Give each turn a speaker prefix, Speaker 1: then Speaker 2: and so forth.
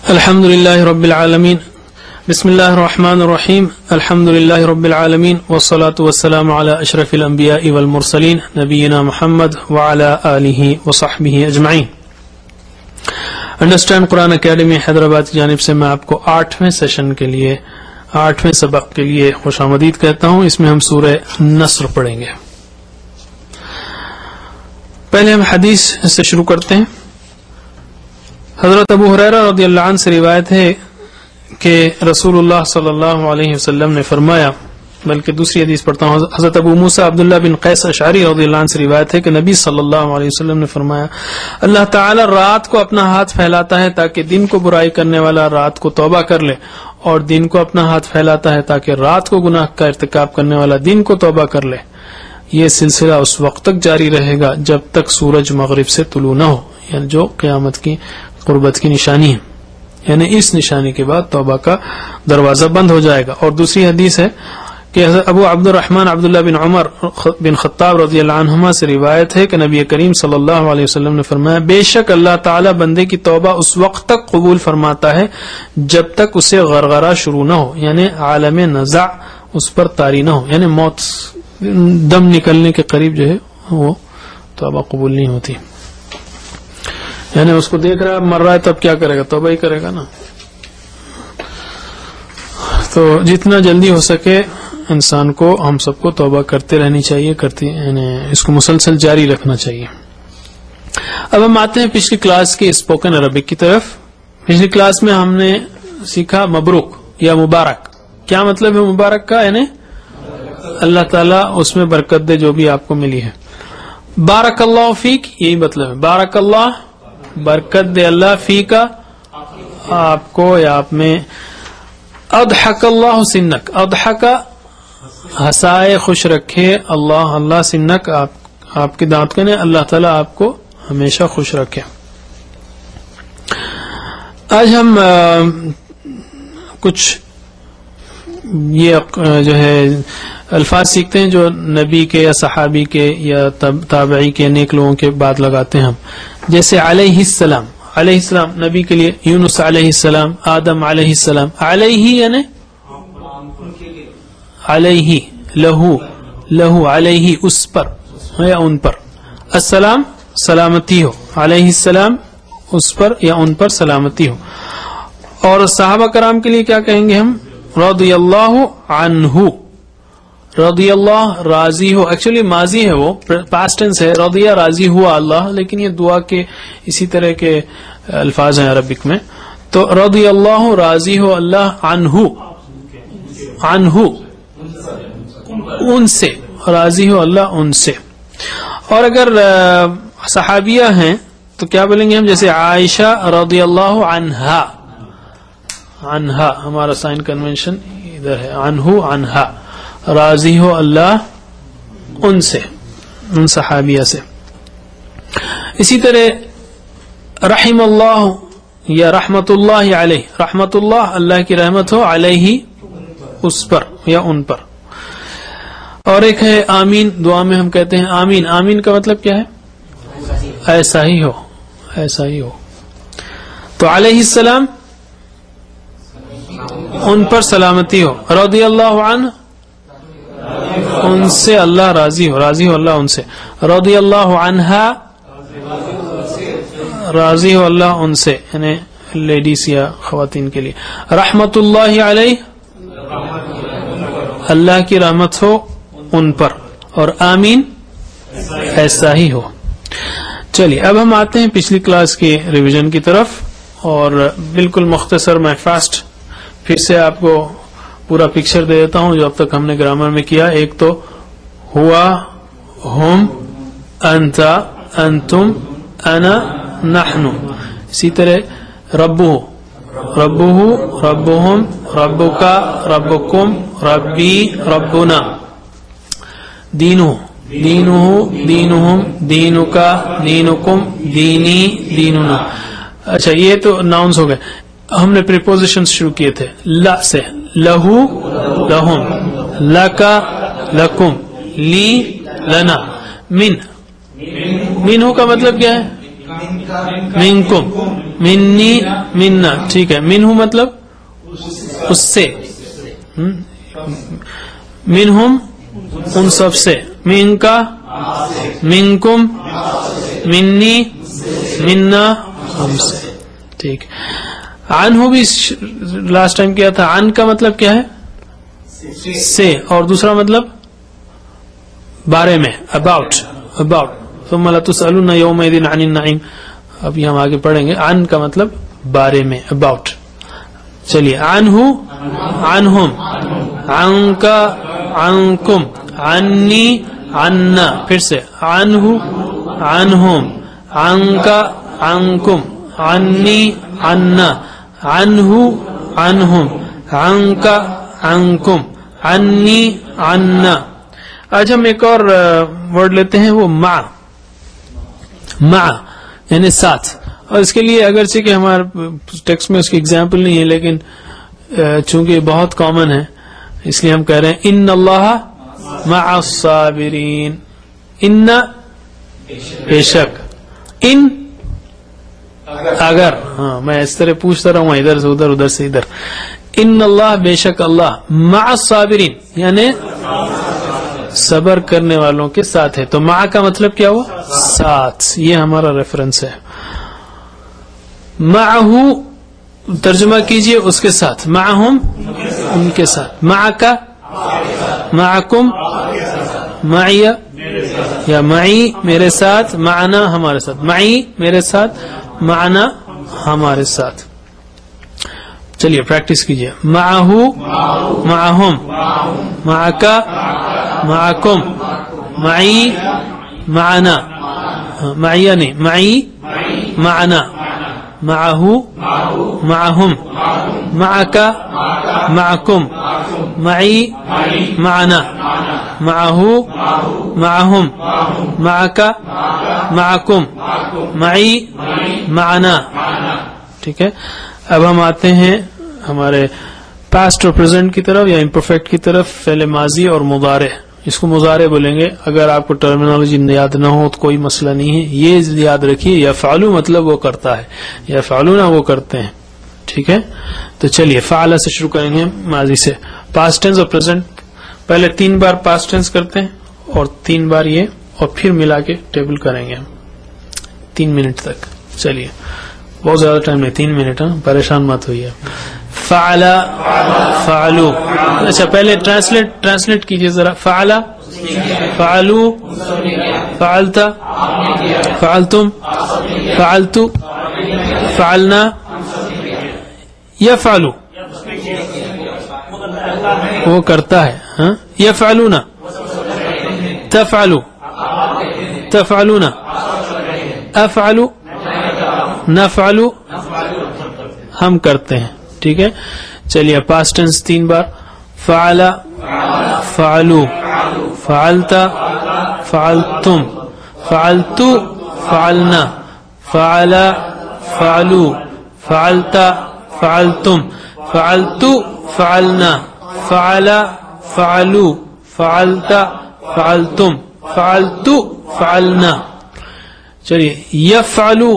Speaker 1: الحمد للہ رب العالمین بسم اللہ الرحمن الرحیم الحمد للہ رب العالمین والصلاة والسلام علی اشرف الانبیاء والمرسلین نبینا محمد وعلی آلہ وصحبہ اجمعین۔ انڈرسٹینڈ قرآن اکیڈمی حیدرآباد کی جانب سے میں آپ کو 8ویں سیشن کے لیے 8ویں سبق کے لیے خوش آمدید کہتا ہوں۔ اس میں ہم سورہ نصر پڑھیں گے۔ پہلے ہم حدیث سے شروع کرتے ہیں۔ حضرت ابو ہریرہ رضی اللہ عنہ سے روایت ہے کہ رسول اللہ صلی اللہ علیہ وسلم نے فرمایا، بلکہ دوسری حدیث پڑھتا ہوں۔ حضرت ابو موسیٰ عبداللہ بن قیس اشعری رضی اللہ عنہ سے روایت ہے کہ نبی صلی اللہ علیہ وسلم نے فرمایا، اللہ تعالی رات کو اپنا ہاتھ پھیلاتا ہے تاکہ دن کو برائی کرنے والا رات کو توبہ کر لے، اور دن کو اپنا ہاتھ پھیلاتا ہے تاکہ رات کو گناہ کا ارتکاب کرنے والا دن کو توبہ کر لے۔ یہ سلسلہ اس وقت تک جاری رہے گا جب تک سورج مغرب سے طلوع نہ ہو، یعنی جو قیامت کی قربت کی نشانی ہے، یعنی اس نشانی کے بعد توبہ کا دروازہ بند ہو جائے گا۔ اور دوسری حدیث ہے کہ ابو عبد الرحمن عبداللہ بن عمر بن خطاب رضی اللہ عنہما سے روایت ہے کہ نبی کریم صلی اللہ علیہ وسلم نے فرمایا، بے شک اللہ تعالی بندے کی توبہ اس وقت تک قبول فرماتا ہے جب تک اسے غرغرہ شروع نہ ہو، یعنی عالم نزع اس پر طاری نہ ہو، یعنی موت دم نکلنے کے قریب جو ہے وہ توبہ قبول نہیں ہوتی۔ یعنی اس کو دیکھ رہا ہے مر رہا ہے، تب کیا کرے گا؟ توبہ ہی کرے گا نا۔ تو جتنا جلدی ہو سکے انسان کو، ہم سب کو توبہ کرتے رہنی چاہیے، یعنی اس کو مسلسل جاری رکھنا چاہیے۔ اب ہم آتے ہیں پچھلی کلاس کے اسپوکن عربک کی طرف۔ پچھلی کلاس میں ہم نے سیکھا مبروک یا مبارک۔ کیا مطلب ہے مبارک کا؟ یعنی اللہ تعالیٰ اس میں برکت دے جو بھی آپ کو ملی ہے۔ بارک اللہ فیک، یہی مطلب ہے، بارک اللہ برکت دے اللہ فی کا آپ کو یا آپ میں۔ اضحک اللہ سنک، اضحک ہنسائے خوش رکھے اللہ، اللہ سنک آپ کے دانت کو، اللہ تعالیٰ آپ کو ہمیشہ خوش رکھے۔ آج ہم کچھ یہ جو ہے الفاظ سیکھتے ہیں جو نبی کے یا صحابی کے یا تابعی کے نیک لوگوں کے بعد لگاتے ہیں ہم، جیسے علیہ السلام۔ علیہ السلام نبی کے لیے، یونس علیہ السلام، آدم علیہ السلام۔ علیہ یعنی علیہ، لہو، لہو علیہ اس پر یا ان پر، السلام سلامتی ہو، علیہ السلام اس پر یا ان پر سلامتی ہو۔ اور صحابہ کرام کے لیے کیا کہیں گے ہم؟ رضی اللہ عنہ، رضی اللہ راضی ہو، ایکچولی ماضی ہے، وہ پاسٹ ٹینس ہے، رضیہ راضی ہوا اللہ، لیکن یہ دعا کے اسی طرح کے الفاظ ہیں عربک میں۔ تو رضی اللہ راضی ہو اللہ عنہ، عنہ ان سے، راضی ہو اللہ ان سے۔ اور اگر صحابیہ ہیں تو کیا بولیں گے ہم؟ جیسے عائشہ رضی اللہ عنہا، عنہا ہمارا سائن کنونشن ادھر ہے، عنہ عنہا، راضی ہو اللہ ان سے، ان صحابیہ سے۔ اسی طرح رحم اللہ یا رحمت اللہ علیہ، رحمت اللہ اللہ کی رحمت ہو، علیہ اس پر یا ان پر۔ اور ایک ہے آمین، دعا میں ہم کہتے ہیں آمین۔ آمین کا مطلب کیا ہے؟ ایسا ہی ہو، ایسا ہی ہو۔ تو علیہ السلام ان پر سلامتی ہو، رضی اللہ عنہ ان سے اللہ راضی ہو، راضی ہو اللہ ان سے، رضی اللہ عنہا راضی ہو اللہ ان سے، یعنی لیڈیز یا خواتین کے لیے۔ رحمت اللہ علیہ اللہ کی رحمت ہو ان پر، اور آمین ایسا ہی ہو۔ چلیے اب ہم آتے ہیں پچھلی کلاس کی ریویژن کی طرف، اور بالکل مختصر میں فاسٹ پھر سے آپ کو پورا پکچر دے دیتا ہوں جو اب تک ہم نے گرامر میں کیا۔ ایک تو ہوا، ہم، انت، انتم، انا، نحن۔ اسی طرح ربہ، ربہ، ربہم، ربکا، ربکم، ربی، ربنا۔ دینہ، دینہ، دینہم، دینکا، دینکم، دینی، دیننا۔ اچھا یہ تو ناؤنس ہو گئے۔ ہم نے پریپوزیشن شروع کیے تھے لا سے، لہو، لہم، لکا، لکم، لی، لنا، من۔ منہ کا مطلب کیا ہے؟ منکم منی منا, ٹھیک ہے. منہ مطلب اس سے, منہم ان سب سے, من کا منکم منی منا ہم سے, ٹھیک. عنہ بھی لاسٹ ٹائم کیا تھا. عن کا مطلب کیا ہے؟ سے, اور دوسرا مطلب بارے میں, اباؤٹ, اباؤٹ. ثم لتسألن یومئذ عن النعیم, اب یہ ہم آگے پڑھیں گے. عن کا مطلب بارے میں, اباؤٹ. چلیے, عنہ عنہم, عنک عنکم, عنی عنا, پھر سے عنہ عنہم, عنک عنکم, عنی عنا, عنہ عنہم, عنک عنکم, عنی عنا. آج ہم ایک اور ورڈ لیتے ہیں, وہ مع, مع یعنی ساتھ. اور اس کے لیے اگرچہ کہ ہمارے ٹیکسٹ میں اس کی اگزامپل نہیں ہے, لیکن چونکہ بہت کامن ہے اس لیے ہم کہہ رہے ہیں ان اللہ مع الصابرین. ان بے شک, ان اگر, ہاں میں اس طرح پوچھتا رہا ہوں ادھر سے ادھر, ادھر سے ادھر. ان اللہ بے شک اللہ, مع الصابرین یعنی صبر کرنے والوں کے ساتھ ہے. تو مع کا مطلب کیا ہوا؟ ساتھ. یہ ہمارا ریفرنس ہے. معہو ترجمہ کیجئے اس کے ساتھ, معہم ان کے ساتھ, معک معکم, معی یا معی میرے ساتھ, معنا ہمارے ساتھ, معی میرے ساتھ, معنا ہمارے ساتھ. چلیے پریکٹس کیجئے. معہو معہم, معک معکم, معی معنا, معی نہیں, معی معنا, معہو معہم, معک معکم, معی معنا, معہو معہم, معک معکم, معی معنا. ٹھیک ہے. اب ہم آتے ہیں ہمارے پاسٹ اور پریزنٹ کی طرف, یا امپرفیکٹ کی طرف. فعل ماضی اور مضارع, اس کو مضارع بولیں گے. اگر آپ کو ٹرمینالوجی یاد نہ ہو تو کوئی مسئلہ نہیں ہے, یہ یاد رکھیے یفعلو مطلب وہ کرتا ہے, یفعلون وہ کرتے ہیں. ٹھیک ہے. تو چلیے فعل سے شروع کریں گے, ماضی سے. پاسٹ ٹینس اور پریزنٹ, پہلے 3 بار پاسٹ ٹینس کرتے ہیں اور 3 بار یہ, اور پھر ملا کے ٹیبل کریں گے 3 منٹ تک. چلیے بہت زیادہ ٹائم نہیں, 3 منٹ, پریشان مت ہوئیے. فعل فعلو, اچھا پہلے ٹرانسلیٹ کیجئے ذرا. فعل فعلو, فعلت فعلتم, فعلتو فعلنا, یفعلو وہ کرتا ہے, یفعلون, تفعلو تفعلون, افعلو نفعلو ہم کرتے ہیں. ٹھیک ہے. چلیے پاسٹ ٹینس 3 بار. فعل فعلو, فعلت فعلتم, فعلتو فعلنا, فعل فعلو, فعلت فعلتم, فعلتو فعلنا, فعل فعلو, فعلت فعلتم, فعلتو فعلنا. چلیے یفعلو